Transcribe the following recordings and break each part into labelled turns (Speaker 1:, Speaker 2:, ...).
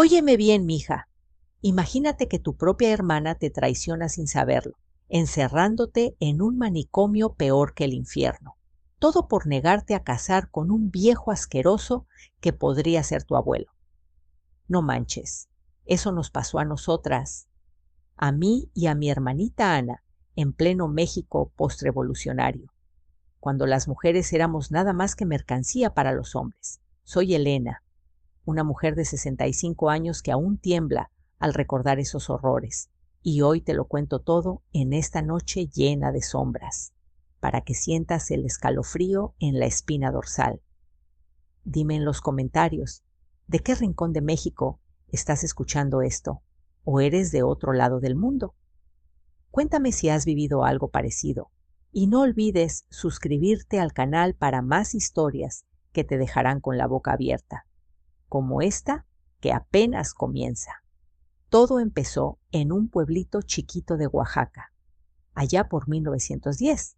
Speaker 1: Óyeme bien, mija. Imagínate que tu propia hermana te traiciona sin saberlo, encerrándote en un manicomio peor que el infierno. Todo por negarte a casar con un viejo asqueroso que podría ser tu abuelo. No manches, eso nos pasó a nosotras, a mí y a mi hermanita Ana, en pleno México postrevolucionario, cuando las mujeres éramos nada más que mercancía para los hombres. Soy Elena, una mujer de 65 años que aún tiembla al recordar esos horrores, y hoy te lo cuento todo en esta noche llena de sombras, para que sientas el escalofrío en la espina dorsal. Dime en los comentarios, ¿de qué rincón de México estás escuchando esto? ¿O eres de otro lado del mundo? Cuéntame si has vivido algo parecido, y no olvides suscribirte al canal para más historias que te dejarán con la boca abierta, como esta que apenas comienza. Todo empezó en un pueblito chiquito de Oaxaca, allá por 1910,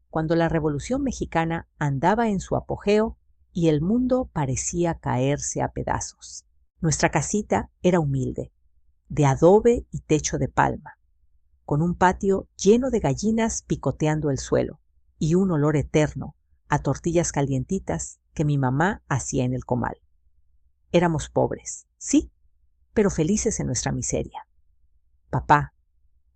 Speaker 1: cuando la Revolución Mexicana andaba en su apogeo y el mundo parecía caerse a pedazos. Nuestra casita era humilde, de adobe y techo de palma, con un patio lleno de gallinas picoteando el suelo y un olor eterno a tortillas calientitas que mi mamá hacía en el comal. Éramos pobres, sí, pero felices en nuestra miseria. Papá,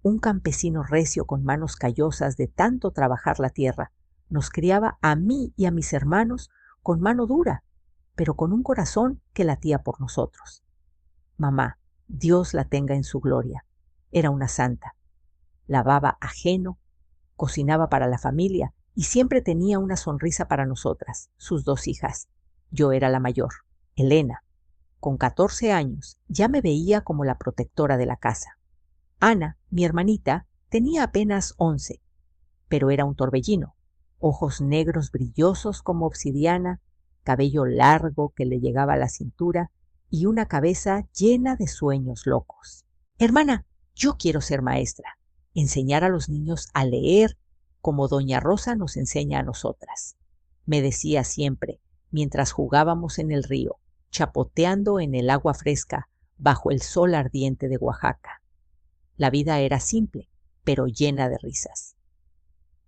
Speaker 1: un campesino recio con manos callosas de tanto trabajar la tierra, nos criaba a mí y a mis hermanos con mano dura, pero con un corazón que latía por nosotros. Mamá, Dios la tenga en su gloria, era una santa. Lavaba ajeno, cocinaba para la familia y siempre tenía una sonrisa para nosotras, sus dos hijas. Yo era la mayor, Elena. Con 14 años ya me veía como la protectora de la casa. Ana, mi hermanita, tenía apenas 11, pero era un torbellino, ojos negros brillosos como obsidiana, cabello largo que le llegaba a la cintura y una cabeza llena de sueños locos. Hermana, yo quiero ser maestra, enseñar a los niños a leer como doña Rosa nos enseña a nosotras, me decía siempre mientras jugábamos en el río, chapoteando en el agua fresca bajo el sol ardiente de Oaxaca. La vida era simple, pero llena de risas.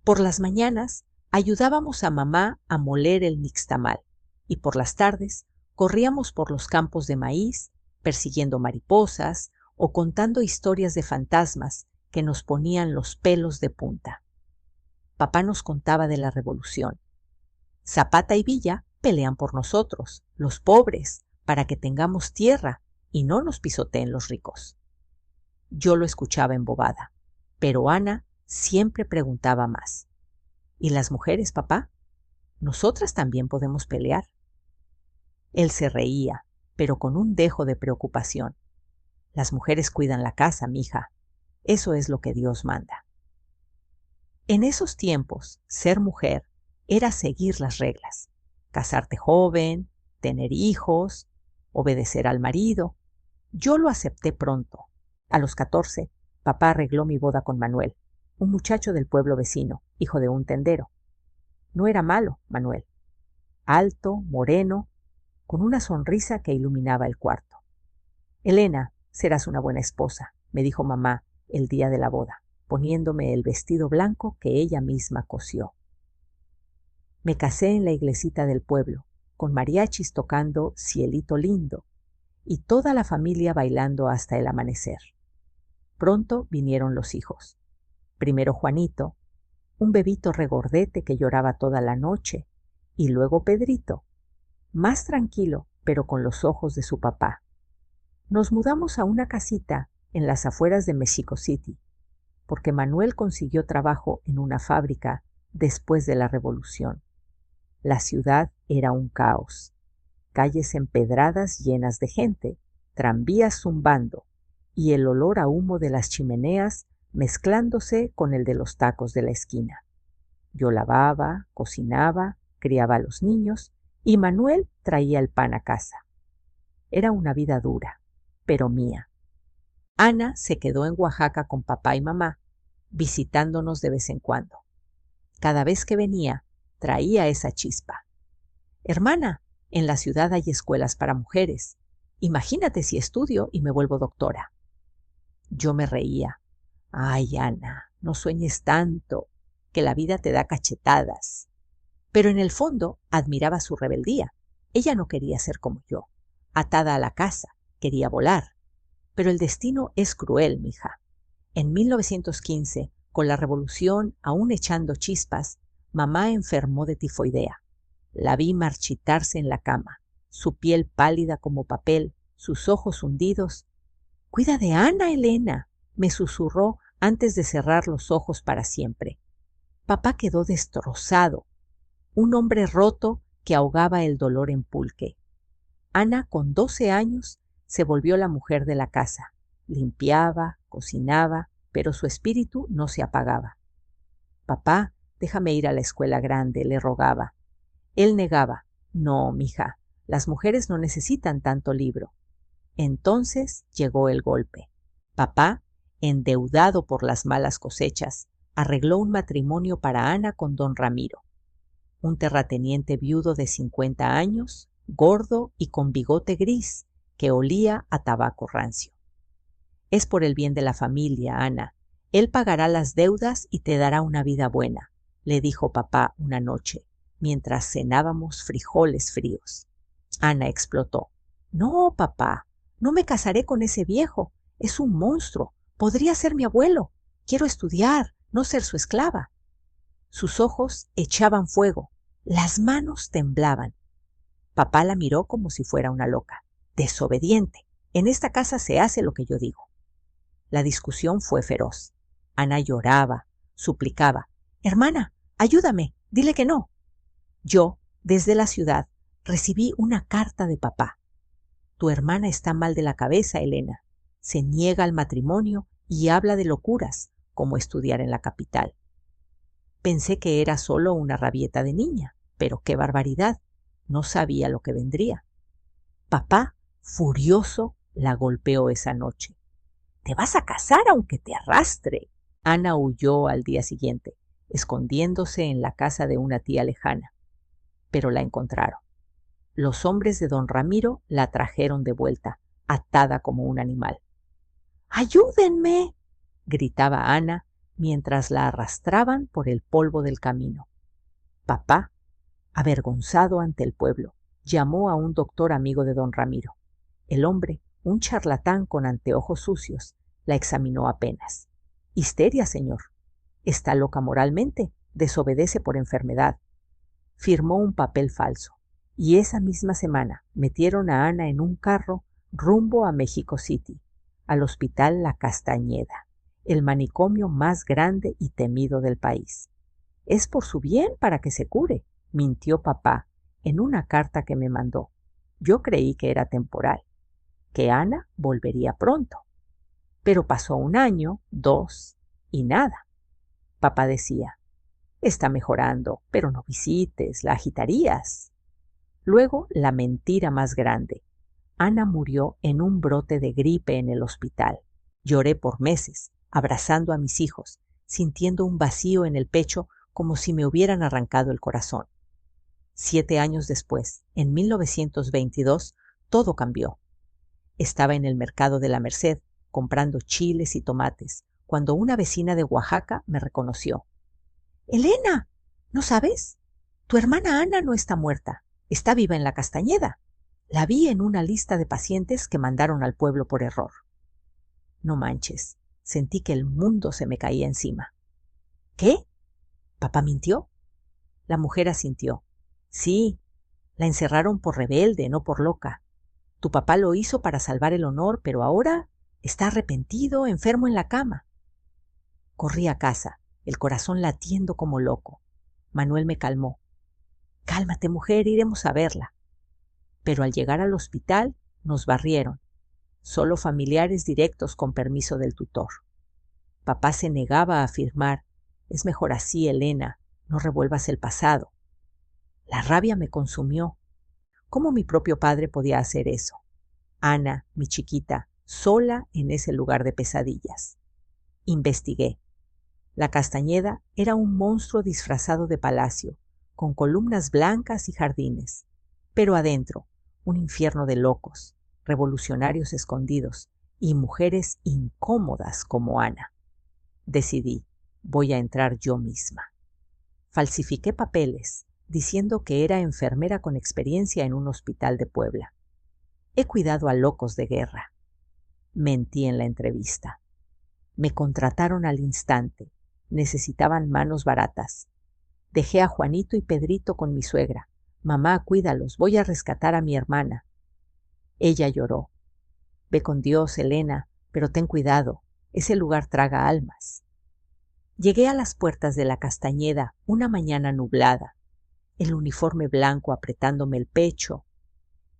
Speaker 1: Por las mañanas ayudábamos a mamá a moler el nixtamal y por las tardes corríamos por los campos de maíz, persiguiendo mariposas o contando historias de fantasmas que nos ponían los pelos de punta. Papá nos contaba de la revolución. Zapata y Villa pelean por nosotros, los pobres, para que tengamos tierra y no nos pisoteen los ricos. Yo lo escuchaba embobada, pero Ana siempre preguntaba más. ¿Y las mujeres, papá? ¿Nosotras también podemos pelear? Él se reía, pero con un dejo de preocupación. Las mujeres cuidan la casa, mija. Eso es lo que Dios manda. En esos tiempos, ser mujer era seguir las reglas. Casarte joven, tener hijos, obedecer al marido. Yo lo acepté pronto. A los 14, papá arregló mi boda con Manuel, un muchacho del pueblo vecino, hijo de un tendero. No era malo, Manuel. Alto, moreno, con una sonrisa que iluminaba el cuarto. Elena, serás una buena esposa, me dijo mamá el día de la boda, poniéndome el vestido blanco que ella misma cosió. Me casé en la iglesita del pueblo, con mariachis tocando Cielito Lindo, y toda la familia bailando hasta el amanecer. Pronto vinieron los hijos. Primero Juanito, un bebito regordete que lloraba toda la noche, y luego Pedrito, más tranquilo, pero con los ojos de su papá. Nos mudamos a una casita en las afueras de Mexico City, porque Manuel consiguió trabajo en una fábrica después de la revolución. La ciudad era un caos, calles empedradas llenas de gente, tranvías zumbando y el olor a humo de las chimeneas mezclándose con el de los tacos de la esquina. Yo lavaba, cocinaba, criaba a los niños y Manuel traía el pan a casa. Era una vida dura, pero mía. Ana se quedó en Oaxaca con papá y mamá, visitándonos de vez en cuando. Cada vez que venía, traía esa chispa. Hermana, en la ciudad hay escuelas para mujeres. Imagínate si estudio y me vuelvo doctora. Yo me reía. Ay, Ana, no sueñes tanto, que la vida te da cachetadas. Pero en el fondo admiraba su rebeldía. Ella no quería ser como yo, atada a la casa, quería volar. Pero el destino es cruel, mija. En 1915, con la revolución aún echando chispas, mamá enfermó de tifoidea. La vi marchitarse en la cama, su piel pálida como papel, sus ojos hundidos. «Cuida de Ana, Elena», me susurró antes de cerrar los ojos para siempre. Papá quedó destrozado, un hombre roto que ahogaba el dolor en pulque. Ana, con 12 años, se volvió la mujer de la casa. Limpiaba, cocinaba, pero su espíritu no se apagaba. «Papá, déjame ir a la escuela grande», le rogaba. Él negaba. «No, mija, las mujeres no necesitan tanto libro». Entonces llegó el golpe. Papá, endeudado por las malas cosechas, arregló un matrimonio para Ana con don Ramiro, un terrateniente viudo de 50 años, gordo y con bigote gris, que olía a tabaco rancio. «Es por el bien de la familia, Ana. Él pagará las deudas y te dará una vida buena», le dijo papá una noche, mientras cenábamos frijoles fríos. Ana explotó. «No, papá, no me casaré con ese viejo. Es un monstruo. Podría ser mi abuelo. Quiero estudiar, no ser su esclava». Sus ojos echaban fuego, las manos temblaban. Papá la miró como si fuera una loca. «Desobediente. En esta casa se hace lo que yo digo». La discusión fue feroz. Ana lloraba, suplicaba. «Hermana, ayúdame, dile que no». Yo, desde la ciudad, recibí una carta de papá. «Tu hermana está mal de la cabeza, Elena. Se niega al matrimonio y habla de locuras, como estudiar en la capital». Pensé que era solo una rabieta de niña, pero qué barbaridad. No sabía lo que vendría. Papá, furioso, la golpeó esa noche. «Te vas a casar aunque te arrastre». Ana huyó al día siguiente, escondiéndose en la casa de una tía lejana. Pero la encontraron. Los hombres de don Ramiro la trajeron de vuelta, atada como un animal. «¡Ayúdenme!», gritaba Ana mientras la arrastraban por el polvo del camino. Papá, avergonzado ante el pueblo, llamó a un doctor amigo de don Ramiro. El hombre, un charlatán con anteojos sucios, la examinó apenas. «Histeria, señor. Está loca moralmente, desobedece por enfermedad». Firmó un papel falso, y esa misma semana metieron a Ana en un carro rumbo a México City, al Hospital La Castañeda, el manicomio más grande y temido del país. «Es por su bien, para que se cure», mintió papá en una carta que me mandó. Yo creí que era temporal, que Ana volvería pronto. Pero pasó un año, 2, y nada. Papá decía: «Está mejorando, pero no visites, la agitarías». Luego la mentira más grande. Ana murió en un brote de gripe en el hospital. Lloré por meses, abrazando a mis hijos, sintiendo un vacío en el pecho como si me hubieran arrancado el corazón. 7 años después, en 1922, todo cambió. Estaba en el mercado de la Merced, comprando chiles y tomates, cuando una vecina de Oaxaca me reconoció. «Elena, ¿no sabes? Tu hermana Ana no está muerta, está viva en la Castañeda. La vi en una lista de pacientes que mandaron al pueblo por error». No manches, sentí que el mundo se me caía encima. «¿Qué? ¿Papá mintió?». La mujer asintió. «Sí, la encerraron por rebelde, no por loca. Tu papá lo hizo para salvar el honor, pero ahora está arrepentido, enfermo en la cama». Corrí a casa, el corazón latiendo como loco. Manuel me calmó. «Cálmate, mujer, iremos a verla». Pero al llegar al hospital nos barrieron. Solo familiares directos con permiso del tutor. Papá se negaba a afirmar: «Es mejor así, Elena, no revuelvas el pasado». La rabia me consumió. ¿Cómo mi propio padre podía hacer eso? Ana, mi chiquita, sola en ese lugar de pesadillas. Investigué. La Castañeda era un monstruo disfrazado de palacio, con columnas blancas y jardines. Pero adentro, un infierno de locos, revolucionarios escondidos y mujeres incómodas como Ana. Decidí, voy a entrar yo misma. Falsifiqué papeles, diciendo que era enfermera con experiencia en un hospital de Puebla. He cuidado a locos de guerra. Mentí en la entrevista. Me contrataron al instante. Necesitaban manos baratas. Dejé a Juanito y Pedrito con mi suegra. Mamá, cuídalos, voy a rescatar a mi hermana. Ella lloró. Ve con Dios, Elena, pero ten cuidado, ese lugar traga almas. Llegué a las puertas de la Castañeda una mañana nublada, el uniforme blanco apretándome el pecho,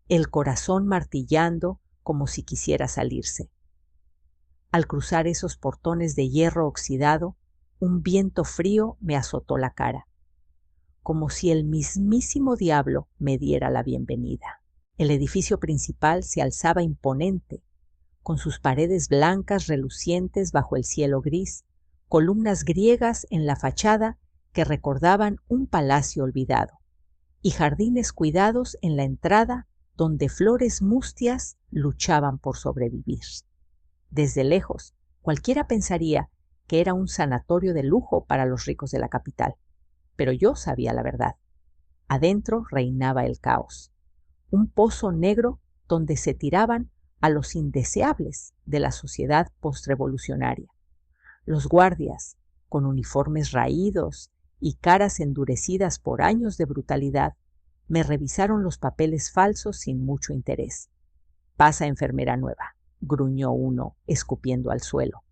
Speaker 1: el corazón martillando como si quisiera salirse. Al cruzar esos portones de hierro oxidado, un viento frío me azotó la cara, como si el mismísimo diablo me diera la bienvenida. El edificio principal se alzaba imponente, con sus paredes blancas relucientes bajo el cielo gris, columnas griegas en la fachada que recordaban un palacio olvidado, y jardines cuidados en la entrada donde flores mustias luchaban por sobrevivir. Desde lejos, cualquiera pensaría que era un sanatorio de lujo para los ricos de la capital, pero yo sabía la verdad. Adentro reinaba el caos, un pozo negro donde se tiraban a los indeseables de la sociedad postrevolucionaria. Los guardias, con uniformes raídos y caras endurecidas por años de brutalidad, me revisaron los papeles falsos sin mucho interés. Pasa, enfermera nueva, gruñó uno, escupiendo al suelo.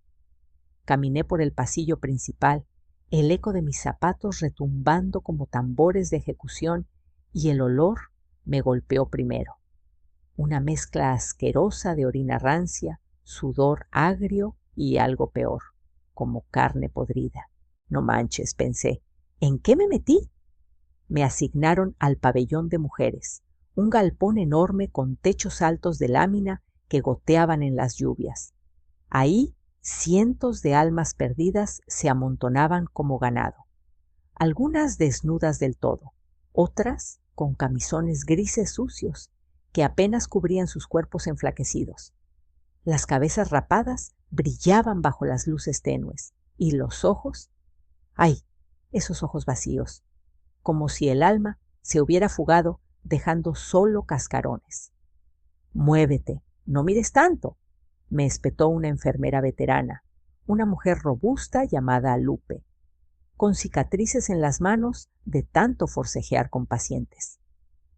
Speaker 1: Caminé por el pasillo principal, el eco de mis zapatos retumbando como tambores de ejecución, y el olor me golpeó primero. Una mezcla asquerosa de orina rancia, sudor agrio y algo peor, como carne podrida. No manches, pensé, ¿en qué me metí? Me asignaron al pabellón de mujeres, un galpón enorme con techos altos de lámina que goteaban en las lluvias. Ahí cientos de almas perdidas se amontonaban como ganado, algunas desnudas del todo, otras con camisones grises sucios que apenas cubrían sus cuerpos enflaquecidos. Las cabezas rapadas brillaban bajo las luces tenues, y los ojos, ¡ay!, esos ojos vacíos, como si el alma se hubiera fugado dejando solo cascarones. «Muévete, no mires tanto», me espetó una enfermera veterana, una mujer robusta llamada Lupe, con cicatrices en las manos de tanto forcejear con pacientes.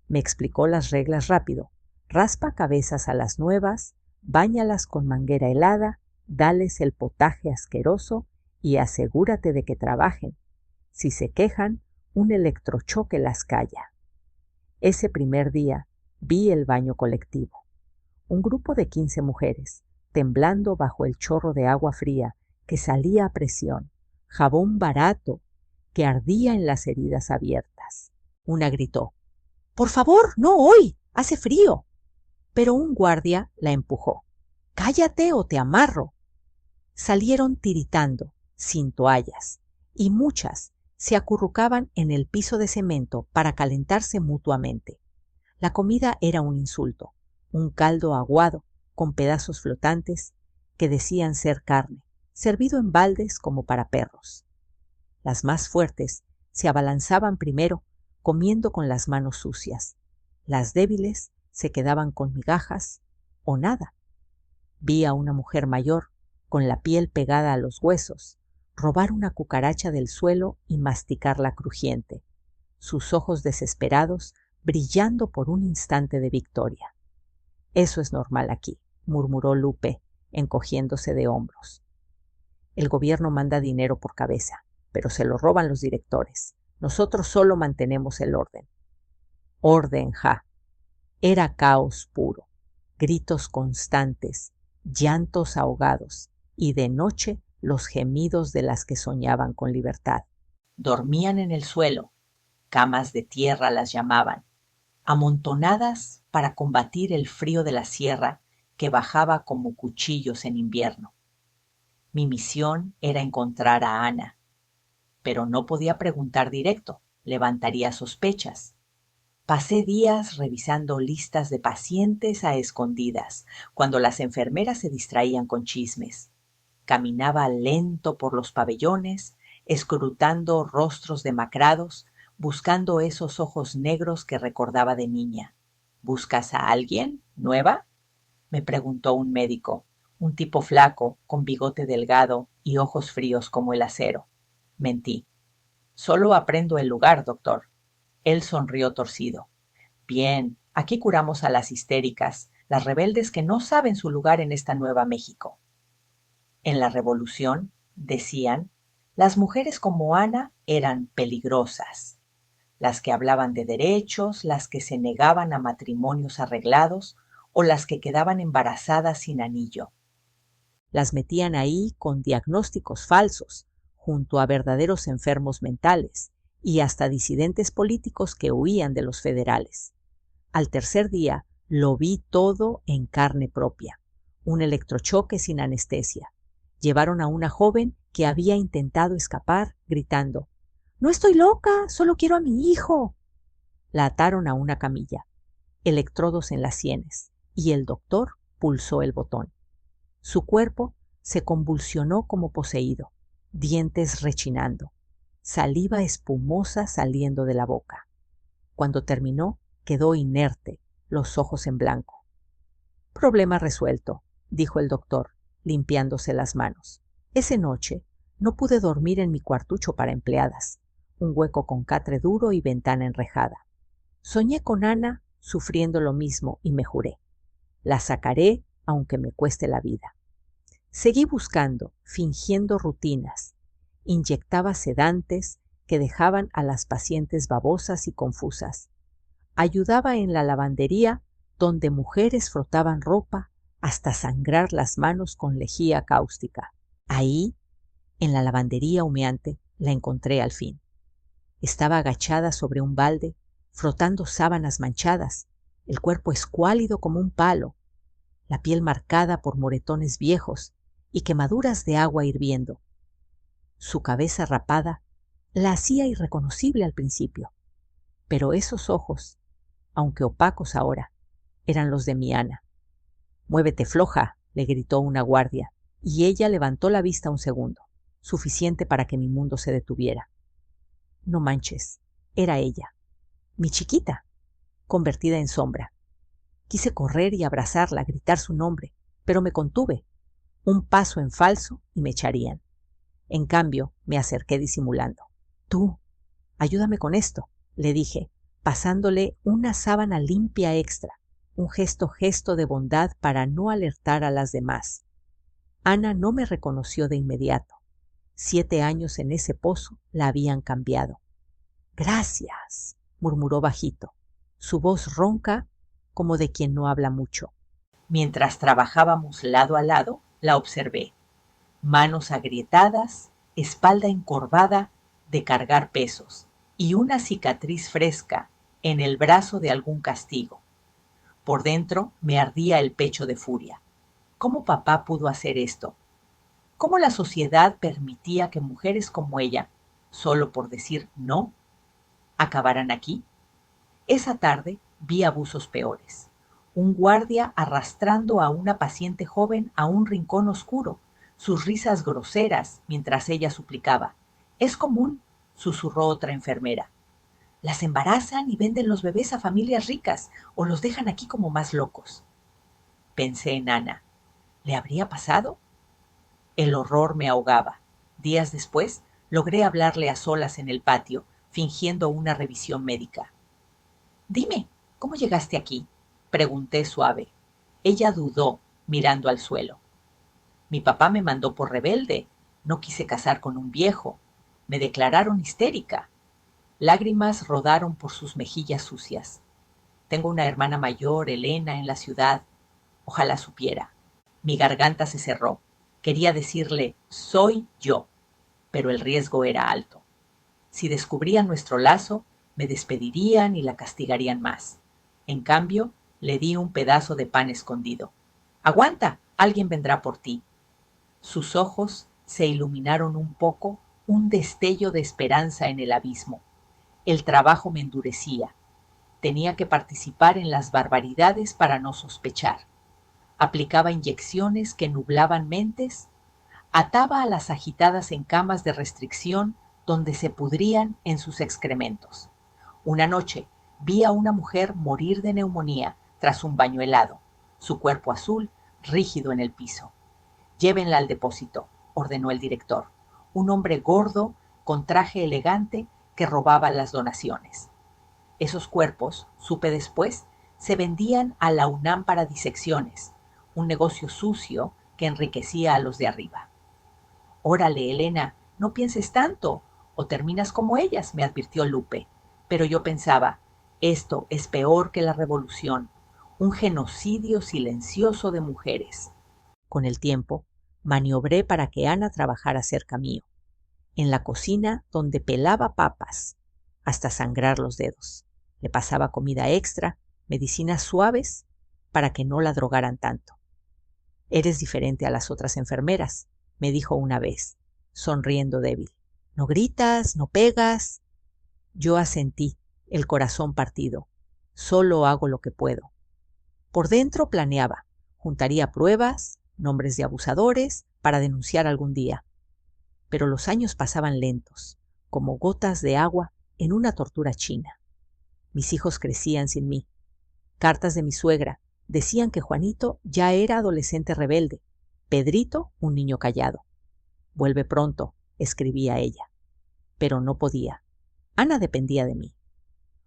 Speaker 1: Me explicó las reglas rápido: raspa cabezas a las nuevas, báñalas con manguera helada, dales el potaje asqueroso y asegúrate de que trabajen. Si se quejan, un electrochoque las calla. Ese primer día vi el baño colectivo. Un grupo de 15 mujeres, temblando bajo el chorro de agua fría que salía a presión, jabón barato que ardía en las heridas abiertas. Una gritó: «¡Por favor, no hoy! ¡Hace frío!». Pero un guardia la empujó: «¡Cállate o te amarro!». Salieron tiritando, sin toallas, y muchas se acurrucaban en el piso de cemento para calentarse mutuamente. La comida era un insulto, un caldo aguado con pedazos flotantes que decían ser carne, servido en baldes como para perros. Las más fuertes se abalanzaban primero, comiendo con las manos sucias. Las débiles se quedaban con migajas o nada. Vi a una mujer mayor, con la piel pegada a los huesos, robar una cucaracha del suelo y masticarla crujiente, sus ojos desesperados brillando por un instante de victoria. «Eso es normal aquí», murmuró Lupe, encogiéndose de hombros. «El gobierno manda dinero por cabeza, pero se lo roban los directores. Nosotros solo mantenemos el orden». Orden, ja. Era caos puro, gritos constantes, llantos ahogados, y de noche los gemidos de las que soñaban con libertad. Dormían en el suelo, camas de tierra las llamaban, amontonadas para combatir el frío de la sierra que bajaba como cuchillos en invierno. Mi misión era encontrar a Ana, pero no podía preguntar directo, levantaría sospechas. Pasé días revisando listas de pacientes a escondidas, cuando las enfermeras se distraían con chismes. Caminaba lento por los pabellones, escrutando rostros demacrados, buscando esos ojos negros que recordaba de niña. ¿Buscas a alguien? ¿Nueva?, me preguntó un médico, un tipo flaco, con bigote delgado y ojos fríos como el acero. Mentí. Solo aprendo el lugar, doctor. Él sonrió torcido. Bien, aquí curamos a las histéricas, las rebeldes que no saben su lugar en esta Nueva México. En la Revolución, decían, las mujeres como Ana eran peligrosas. Las que hablaban de derechos, las que se negaban a matrimonios arreglados o las que quedaban embarazadas sin anillo. Las metían ahí con diagnósticos falsos, junto a verdaderos enfermos mentales y hasta disidentes políticos que huían de los federales. Al tercer día lo vi todo en carne propia. Un electrochoque sin anestesia. Llevaron a una joven que había intentado escapar, gritando: «¡No estoy loca! ¡Solo quiero a mi hijo!». La ataron a una camilla, electrodos en las sienes, y el doctor pulsó el botón. Su cuerpo se convulsionó como poseído, dientes rechinando, saliva espumosa saliendo de la boca. Cuando terminó, quedó inerte, los ojos en blanco. «Problema resuelto», dijo el doctor, limpiándose las manos. Esa noche no pude dormir en mi cuartucho para empleadas, un hueco con catre duro y ventana enrejada. Soñé con Ana sufriendo lo mismo y me juré: la sacaré aunque me cueste la vida. Seguí buscando, fingiendo rutinas. Inyectaba sedantes que dejaban a las pacientes babosas y confusas. Ayudaba en la lavandería, donde mujeres frotaban ropa hasta sangrar las manos con lejía cáustica. Ahí, en la lavandería humeante, la encontré al fin. Estaba agachada sobre un balde, frotando sábanas manchadas, el cuerpo escuálido como un palo, la piel marcada por moretones viejos y quemaduras de agua hirviendo. Su cabeza rapada la hacía irreconocible al principio, pero esos ojos, aunque opacos ahora, eran los de mi Ana. «Muévete, floja», le gritó una guardia, y ella levantó la vista un segundo, suficiente para que mi mundo se detuviera. No manches, era ella, mi chiquita, convertida en sombra. Quise correr y abrazarla, gritar su nombre, pero me contuve. Un paso en falso y me echarían. En cambio, me acerqué disimulando. «Tú, ayúdame con esto», le dije, pasándole una sábana limpia extra, un gesto de bondad para no alertar a las demás. Ana no me reconoció de inmediato. 7 años en ese pozo la habían cambiado. «Gracias», murmuró bajito, su voz ronca como de quien no habla mucho. Mientras trabajábamos lado a lado, la observé. Manos agrietadas, espalda encorvada de cargar pesos y una cicatriz fresca en el brazo de algún castigo. Por dentro me ardía el pecho de furia. ¿Cómo papá pudo hacer esto? ¿Cómo la sociedad permitía que mujeres como ella, solo por decir no, acabaran aquí? Esa tarde vi abusos peores. Un guardia arrastrando a una paciente joven a un rincón oscuro, sus risas groseras mientras ella suplicaba. «Es común», susurró otra enfermera. «Las embarazan y venden los bebés a familias ricas o los dejan aquí como más locos». Pensé en Ana. ¿Le habría pasado? El horror me ahogaba. Días después, logré hablarle a solas en el patio, fingiendo una revisión médica. «Dime, ¿cómo llegaste aquí?», pregunté suave. Ella dudó, mirando al suelo. «Mi papá me mandó por rebelde. No quise casar con un viejo. Me declararon histérica». Lágrimas rodaron por sus mejillas sucias. «Tengo una hermana mayor, Elena, en la ciudad. Ojalá supiera». Mi garganta se cerró. Quería decirle «soy yo», pero el riesgo era alto. Si descubrían nuestro lazo, me despedirían y la castigarían más. En cambio, le di un pedazo de pan escondido. «Aguanta, alguien vendrá por ti». Sus ojos se iluminaron un poco, un destello de esperanza en el abismo. El trabajo me endurecía. Tenía que participar en las barbaridades para no sospechar. Aplicaba inyecciones que nublaban mentes, ataba a las agitadas en camas de restricción donde se pudrían en sus excrementos. Una noche vi a una mujer morir de neumonía tras un baño helado, su cuerpo azul rígido en el piso. Llévenla al depósito, ordenó el director, un hombre gordo con traje elegante que robaba las donaciones. Esos cuerpos, supe después, se vendían a la UNAM para disecciones, un negocio sucio que enriquecía a los de arriba. Órale, Elena, no pienses tanto, o terminas como ellas, me advirtió Lupe. Pero yo pensaba, esto es peor que la revolución, un genocidio silencioso de mujeres. Con el tiempo, maniobré para que Ana trabajara cerca mío, en la cocina donde pelaba papas, hasta sangrar los dedos. Le pasaba comida extra, medicinas suaves, para que no la drogaran tanto. Eres diferente a las otras enfermeras, me dijo una vez, sonriendo débil. No gritas, no pegas. Yo asentí, el corazón partido. Solo hago lo que puedo. Por dentro planeaba. Juntaría pruebas, nombres de abusadores, para denunciar algún día. Pero los años pasaban lentos, como gotas de agua en una tortura china. Mis hijos crecían sin mí. Cartas de mi suegra decían que Juanito ya era adolescente rebelde, Pedrito un niño callado. Vuelve pronto, escribía ella. Pero no podía. Ana dependía de mí.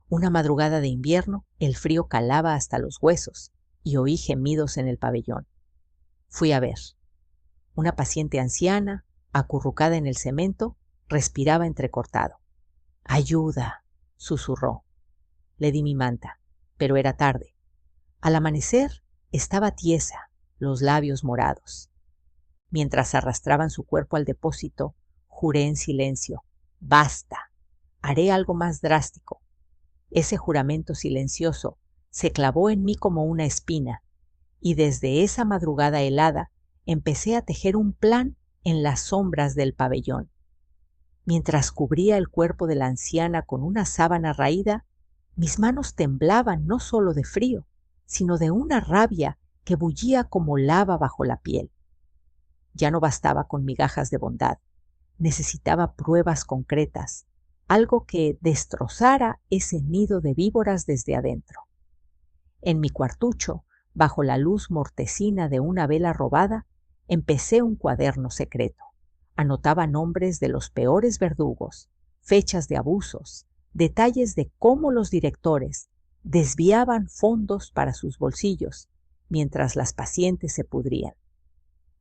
Speaker 1: Una madrugada de invierno, el frío calaba hasta los huesos y oí gemidos en el pabellón. Fui a ver. Una paciente anciana, acurrucada en el cemento, respiraba entrecortado. «Ayuda», susurró. Le di mi manta, pero era tarde. Al amanecer estaba tiesa, los labios morados. Mientras arrastraban su cuerpo al depósito, juré en silencio. «Basta, haré algo más drástico». Ese juramento silencioso se clavó en mí como una espina, y desde esa madrugada helada empecé a tejer un plan en las sombras del pabellón. Mientras cubría el cuerpo de la anciana con una sábana raída, mis manos temblaban no solo de frío, sino de una rabia que bullía como lava bajo la piel. Ya no bastaba con migajas de bondad. Necesitaba pruebas concretas, algo que destrozara ese nido de víboras desde adentro. En mi cuartucho, bajo la luz mortecina de una vela robada, empecé un cuaderno secreto. Anotaba nombres de los peores verdugos, fechas de abusos, detalles de cómo los directores desviaban fondos para sus bolsillos mientras las pacientes se pudrían.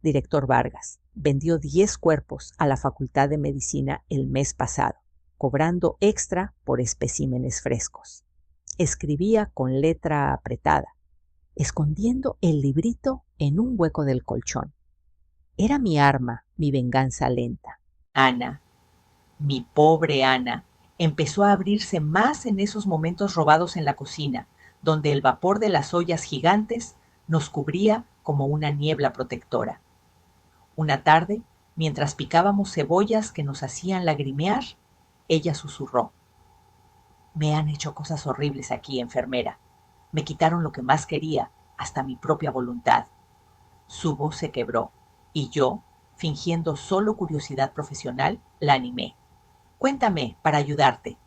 Speaker 1: Director Vargas vendió 10 cuerpos a la Facultad de Medicina el mes pasado, cobrando extra por especímenes frescos. Escribía con letra apretada, escondiendo el librito en un hueco del colchón. Era mi arma, mi venganza lenta. Ana, mi pobre Ana, empezó a abrirse más en esos momentos robados en la cocina, donde el vapor de las ollas gigantes nos cubría como una niebla protectora. Una tarde, mientras picábamos cebollas que nos hacían lagrimear, ella susurró: «Me han hecho cosas horribles aquí, enfermera. Me quitaron lo que más quería, hasta mi propia voluntad». Su voz se quebró, y yo, fingiendo solo curiosidad profesional, la animé. «Cuéntame, para ayudarte».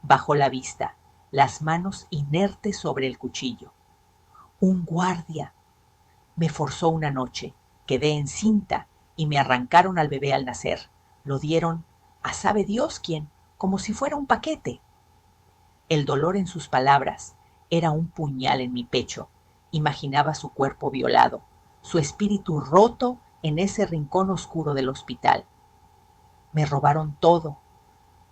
Speaker 1: Bajó la vista, las manos inertes sobre el cuchillo. «Un guardia. Me forzó una noche, quedé encinta y me arrancaron al bebé al nacer. Lo dieron a sabe Dios quién, como si fuera un paquete». El dolor en sus palabras era un puñal en mi pecho. Imaginaba su cuerpo violado, su espíritu roto en ese rincón oscuro del hospital. «Me robaron todo,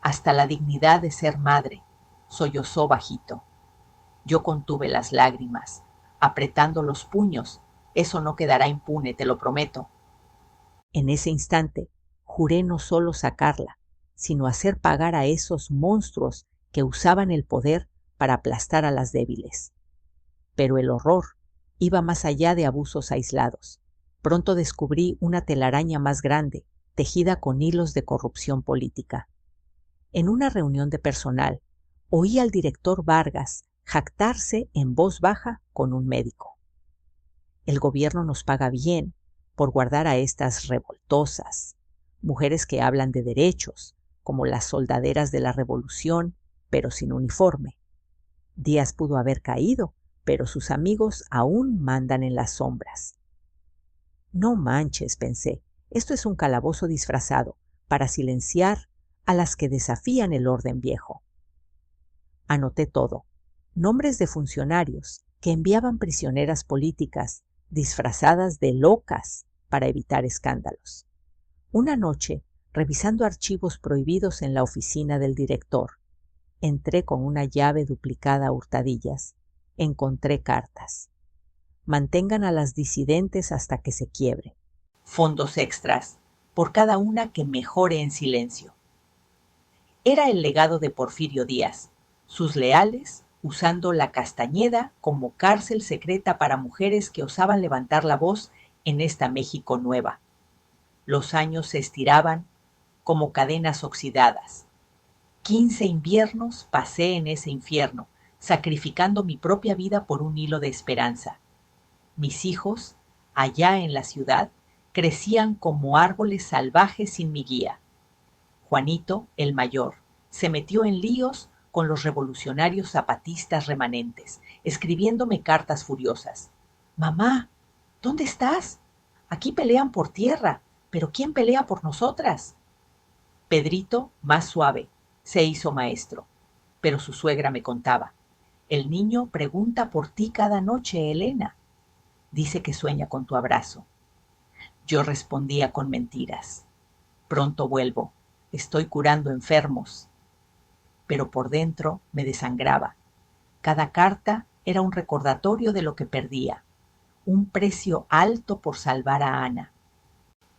Speaker 1: hasta la dignidad de ser madre», sollozó bajito. Yo contuve las lágrimas, apretando los puños. «Eso no quedará impune, te lo prometo». En ese instante juré no solo sacarla, sino hacer pagar a esos monstruos que usaban el poder para aplastar a las débiles. Pero el horror iba más allá de abusos aislados. Pronto descubrí una telaraña más grande, tejida con hilos de corrupción política. En una reunión de personal, Oí al director Vargas jactarse en voz baja con un médico. El gobierno nos paga bien por guardar a estas revoltosas, mujeres que hablan de derechos, como las soldaderas de la revolución, pero sin uniforme. Díaz pudo haber caído, pero sus amigos aún mandan en las sombras. No manches, pensé, esto es un calabozo disfrazado para silenciar a las que desafían el orden viejo. Anoté todo, nombres de funcionarios que enviaban prisioneras políticas disfrazadas de locas para evitar escándalos. Una noche, revisando archivos prohibidos en la oficina del director, entré con una llave duplicada a hurtadillas. Encontré cartas. Mantengan a las disidentes hasta que se quiebre. Fondos extras, por cada una que mejore en silencio. Era el legado de Porfirio Díaz, sus leales usando la Castañeda como cárcel secreta para mujeres que osaban levantar la voz en esta México nueva. Los años se estiraban como cadenas oxidadas. 15 inviernos pasé en ese infierno, sacrificando mi propia vida por un hilo de esperanza. Mis hijos, allá en la ciudad, crecían como árboles salvajes sin mi guía. Juanito, el mayor, se metió en líos con los revolucionarios zapatistas remanentes, escribiéndome cartas furiosas. «Mamá, ¿dónde estás? Aquí pelean por tierra, pero ¿quién pelea por nosotras?» Pedrito, más suave, se hizo maestro, pero su suegra me contaba. «El niño pregunta por ti cada noche, Elena. Dice que sueña con tu abrazo». Yo respondía con mentiras. «Pronto vuelvo, estoy curando enfermos». Pero por dentro me desangraba. Cada carta era un recordatorio de lo que perdía, un precio alto por salvar a Ana.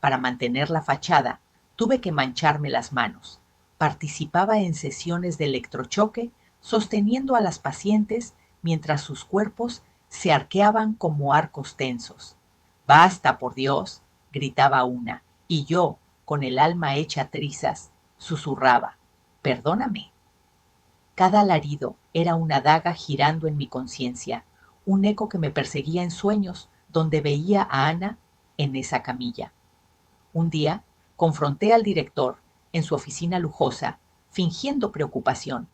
Speaker 1: Para mantener la fachada, tuve que mancharme las manos. Participaba en sesiones de electrochoque, sosteniendo a las pacientes mientras sus cuerpos se arqueaban como arcos tensos. «Basta, por Dios», gritaba una, y yo, con el alma hecha trizas, susurraba: «Perdóname». Cada alarido era una daga girando en mi conciencia, un eco que me perseguía en sueños donde veía a Ana en esa camilla. Un día confronté al director en su oficina lujosa, fingiendo preocupación.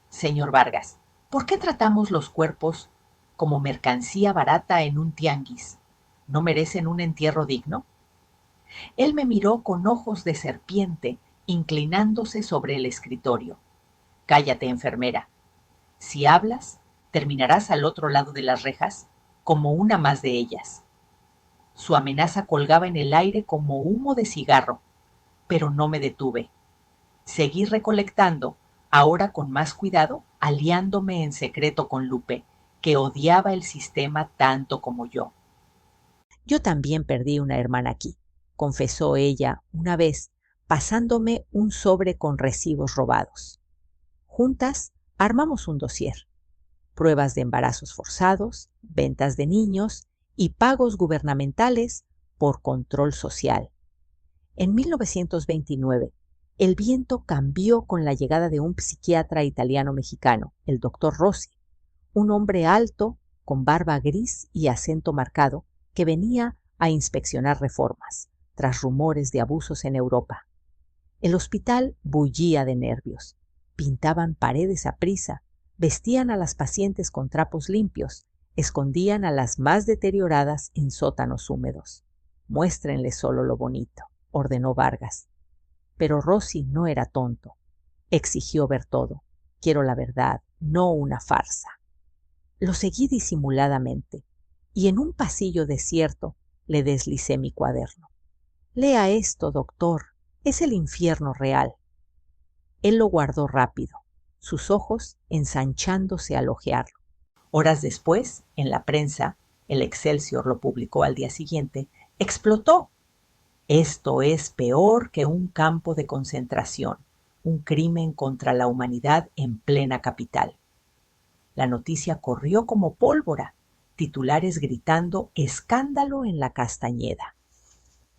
Speaker 1: «Señor Vargas, ¿por qué tratamos los cuerpos como mercancía barata en un tianguis? ¿No merecen un entierro digno?» Él me miró con ojos de serpiente, inclinándose sobre el escritorio. «Cállate, enfermera. Si hablas, terminarás al otro lado de las rejas como una más de ellas». Su amenaza colgaba en el aire como humo de cigarro, pero no me detuve. Seguí recolectando, ahora con más cuidado, aliándome en secreto con Lupe, que odiaba el sistema tanto como yo. «Yo también perdí una hermana aquí», confesó ella una vez, pasándome un sobre con recibos robados. Juntas armamos un dossier: pruebas de embarazos forzados, ventas de niños y pagos gubernamentales por control social. En 1929, el viento cambió con la llegada de un psiquiatra italiano-mexicano, el doctor Rossi, un hombre alto, con barba gris y acento marcado, que venía a inspeccionar reformas, tras rumores de abusos en Europa. El hospital bullía de nervios. Pintaban paredes aprisa, vestían a las pacientes con trapos limpios, escondían a las más deterioradas en sótanos húmedos. «Muéstrenle solo lo bonito», ordenó Vargas. Pero Rossi no era tonto. Exigió ver todo. «Quiero la verdad, no una farsa». Lo seguí disimuladamente, y en un pasillo desierto le deslicé mi cuaderno. «Lea esto, doctor. Es el infierno real». Él lo guardó rápido, sus ojos ensanchándose al hojearlo. Horas después, en la prensa, el Excelsior lo publicó al día siguiente, explotó. «Esto es peor que un campo de concentración, un crimen contra la humanidad en plena capital». La noticia corrió como pólvora, titulares gritando «escándalo en la Castañeda»,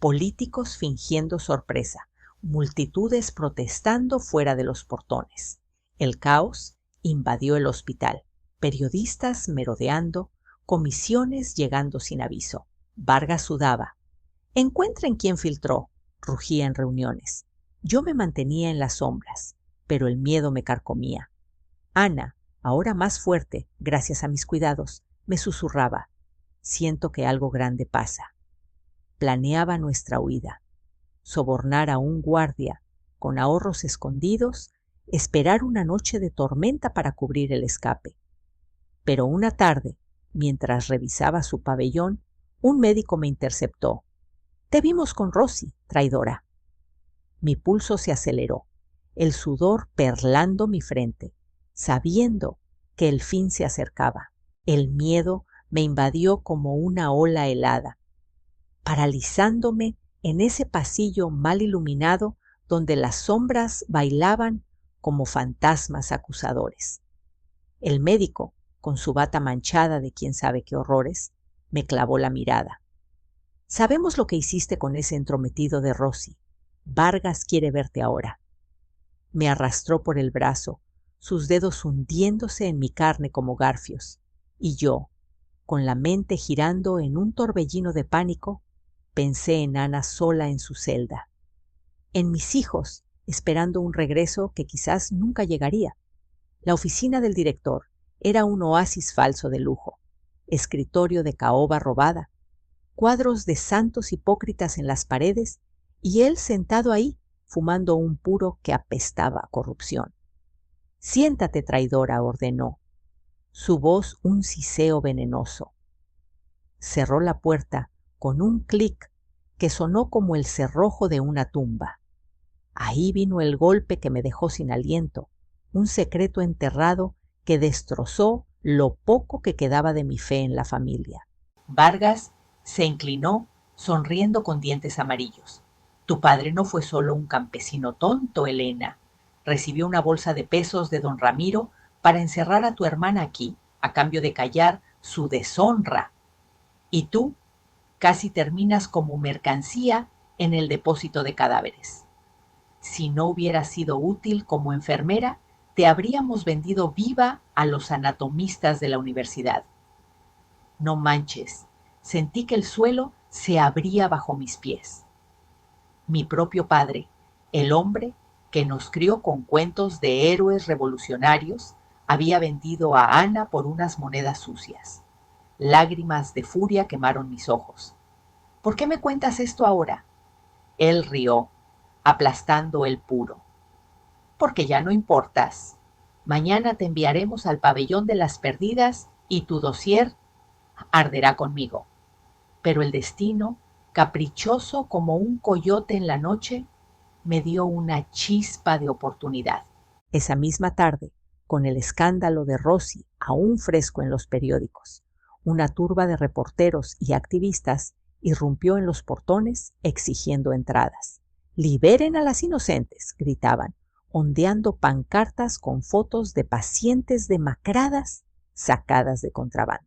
Speaker 1: políticos fingiendo sorpresa, multitudes protestando fuera de los portones. El caos invadió el hospital. Periodistas merodeando, comisiones llegando sin aviso. Vargas sudaba. Encuentren quién filtró, rugía en reuniones. Yo me mantenía en las sombras, pero el miedo me carcomía. Ana, ahora más fuerte, gracias a mis cuidados, me susurraba. Siento que algo grande pasa. Planeaba nuestra huida. Sobornar a un guardia, con ahorros escondidos, esperar una noche de tormenta para cubrir el escape. Pero una tarde, mientras revisaba su pabellón, un médico me interceptó. «Te vimos con Rosy, traidora». Mi pulso se aceleró, el sudor perlando mi frente, sabiendo que el fin se acercaba. El miedo me invadió como una ola helada, paralizándome en ese pasillo mal iluminado donde las sombras bailaban como fantasmas acusadores. El médico, con su bata manchada de quién sabe qué horrores, me clavó la mirada. «Sabemos lo que hiciste con ese entrometido de Rosy. Vargas quiere verte ahora». Me arrastró por el brazo, sus dedos hundiéndose en mi carne como garfios, y yo, con la mente girando en un torbellino de pánico, pensé en Ana sola en su celda, en mis hijos esperando un regreso que quizás nunca llegaría. La oficina del director era un oasis falso de lujo, escritorio de caoba robada, cuadros de santos hipócritas en las paredes y él sentado ahí fumando un puro que apestaba a corrupción. «Siéntate, traidora», ordenó, su voz un siseo venenoso. Cerró la puerta con un clic que sonó como el cerrojo de una tumba. Ahí vino el golpe que me dejó sin aliento, un secreto enterrado que destrozó lo poco que quedaba de mi fe en la familia. Vargas se inclinó, sonriendo con dientes amarillos. «Tu padre no fue solo un campesino tonto, Elena. Recibió una bolsa de pesos de don Ramiro para encerrar a tu hermana aquí, a cambio de callar su deshonra. Y tú casi terminas como mercancía en el depósito de cadáveres. Si no hubieras sido útil como enfermera, te habríamos vendido viva a los anatomistas de la universidad». No manches, sentí que el suelo se abría bajo mis pies. Mi propio padre, el hombre que nos crió con cuentos de héroes revolucionarios, había vendido a Ana por unas monedas sucias. Lágrimas de furia quemaron mis ojos. «¿Por qué me cuentas esto ahora?». Él rió, aplastando el puro. «Porque ya no importas. Mañana te enviaremos al pabellón de las perdidas y tu dossier arderá conmigo». Pero el destino, caprichoso como un coyote en la noche, me dio una chispa de oportunidad. Esa misma tarde, con el escándalo de Rosy aún fresco en los periódicos, una turba de reporteros y activistas irrumpió en los portones exigiendo entradas. «Liberen a las inocentes», gritaban, ondeando pancartas con fotos de pacientes demacradas sacadas de contrabando.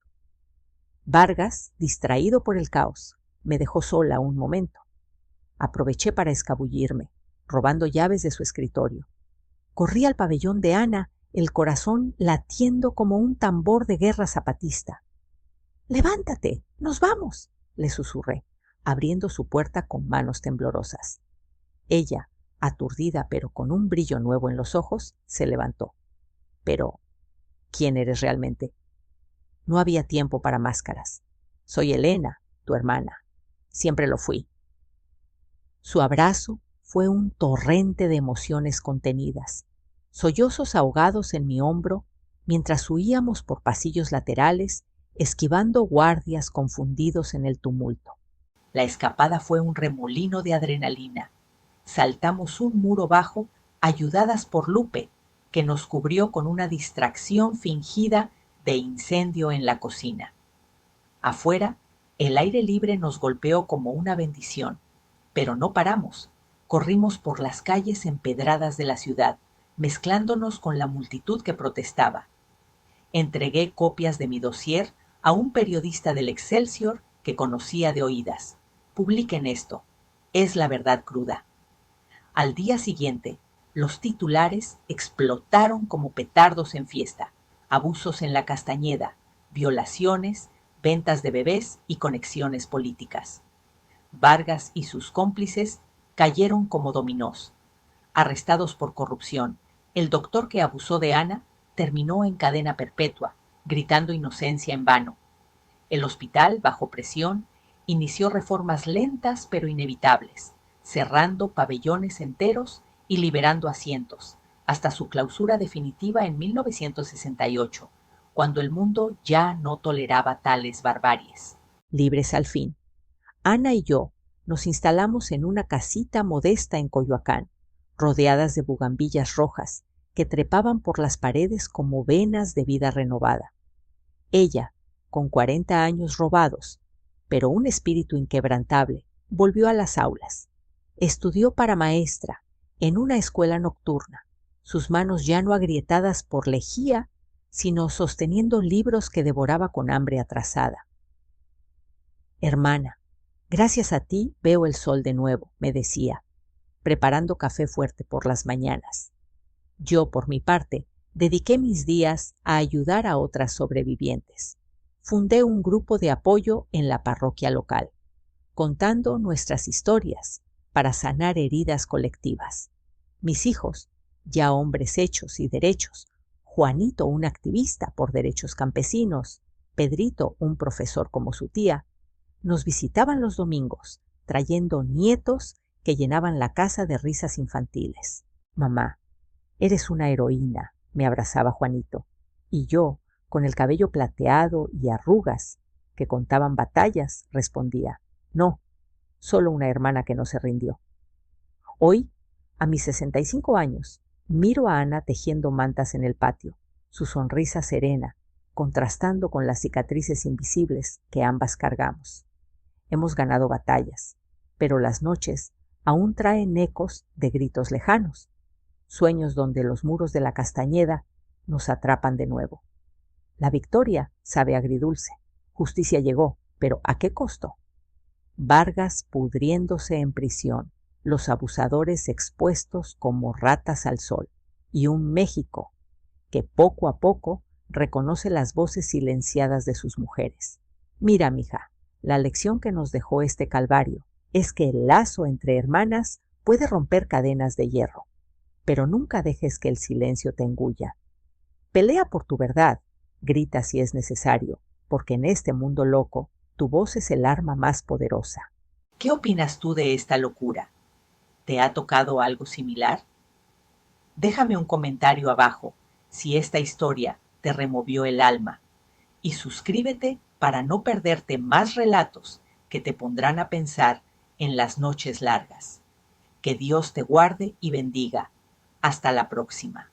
Speaker 1: Vargas, distraído por el caos, me dejó sola un momento. Aproveché para escabullirme, robando llaves de su escritorio. Corrí al pabellón de Ana, el corazón latiendo como un tambor de guerra zapatista. «Levántate, nos vamos», le susurré, abriendo su puerta con manos temblorosas. Ella, aturdida pero con un brillo nuevo en los ojos, se levantó. «Pero, ¿quién eres realmente?». No había tiempo para máscaras. «Soy Elena, tu hermana. Siempre lo fui». Su abrazo fue un torrente de emociones contenidas, sollozos ahogados en mi hombro mientras huíamos por pasillos laterales, esquivando guardias confundidos en el tumulto. La escapada fue un remolino de adrenalina. Saltamos un muro bajo, ayudadas por Lupe, que nos cubrió con una distracción fingida de incendio en la cocina. Afuera, el aire libre nos golpeó como una bendición, pero no paramos. Corrimos por las calles empedradas de la ciudad, mezclándonos con la multitud que protestaba. Entregué copias de mi dossier a un periodista del Excelsior que conocía de oídas. «Publiquen esto. Es la verdad cruda». Al día siguiente, Los titulares explotaron como petardos en fiesta: abusos en la Castañeda, violaciones, ventas de bebés y conexiones políticas. Vargas y sus cómplices cayeron como dominós. Arrestados por corrupción, el doctor que abusó de Ana terminó en cadena perpetua, gritando inocencia en vano. El hospital, bajo presión, inició reformas lentas pero inevitables, cerrando pabellones enteros y liberando asientos, hasta su clausura definitiva en 1968, cuando el mundo ya no toleraba tales barbaries. Libres al fin, Ana y yo nos instalamos en una casita modesta en Coyoacán, rodeadas de bugambillas rojas que trepaban por las paredes como venas de vida renovada. Ella, con 40 años robados, pero un espíritu inquebrantable, volvió a las aulas. Estudió para maestra en una escuela nocturna, sus manos ya no agrietadas por lejía, sino sosteniendo libros que devoraba con hambre atrasada. Hermana, gracias a ti veo el sol de nuevo, me decía, preparando café fuerte por las mañanas. Yo, por mi parte, dediqué mis días a ayudar a otras sobrevivientes. Fundé un grupo de apoyo en la parroquia local, contando nuestras historias para sanar heridas colectivas. Mis hijos, ya hombres hechos y derechos, Juanito, un activista por derechos campesinos, Pedrito, un profesor como su tía, nos visitaban los domingos, trayendo nietos que llenaban la casa de risas infantiles. Mamá, eres una heroína, me abrazaba Juanito, y yo, con el cabello plateado y arrugas que contaban batallas, respondía, no, solo una hermana que no se rindió. Hoy, a mis 65 años, miro a Ana tejiendo mantas en el patio, su sonrisa serena, contrastando con las cicatrices invisibles que ambas cargamos. Hemos ganado batallas, pero las noches aún traen ecos de gritos lejanos, sueños donde los muros de la Castañeda nos atrapan de nuevo. La victoria sabe agridulce, justicia llegó, pero ¿a qué costo? Vargas pudriéndose en prisión, los abusadores expuestos como ratas al sol, y un México que poco a poco reconoce las voces silenciadas de sus mujeres. Mira, mija, la lección que nos dejó este calvario es que el lazo entre hermanas puede romper cadenas de hierro, pero nunca dejes que el silencio te engulla. Pelea por tu verdad, grita si es necesario, porque en este mundo loco tu voz es el arma más poderosa. ¿Qué opinas tú de esta locura? ¿Te ha tocado algo similar? Déjame un comentario abajo si esta historia te removió el alma y suscríbete para no perderte más relatos que te pondrán a pensar en las noches largas. Que Dios te guarde y bendiga. Hasta la próxima.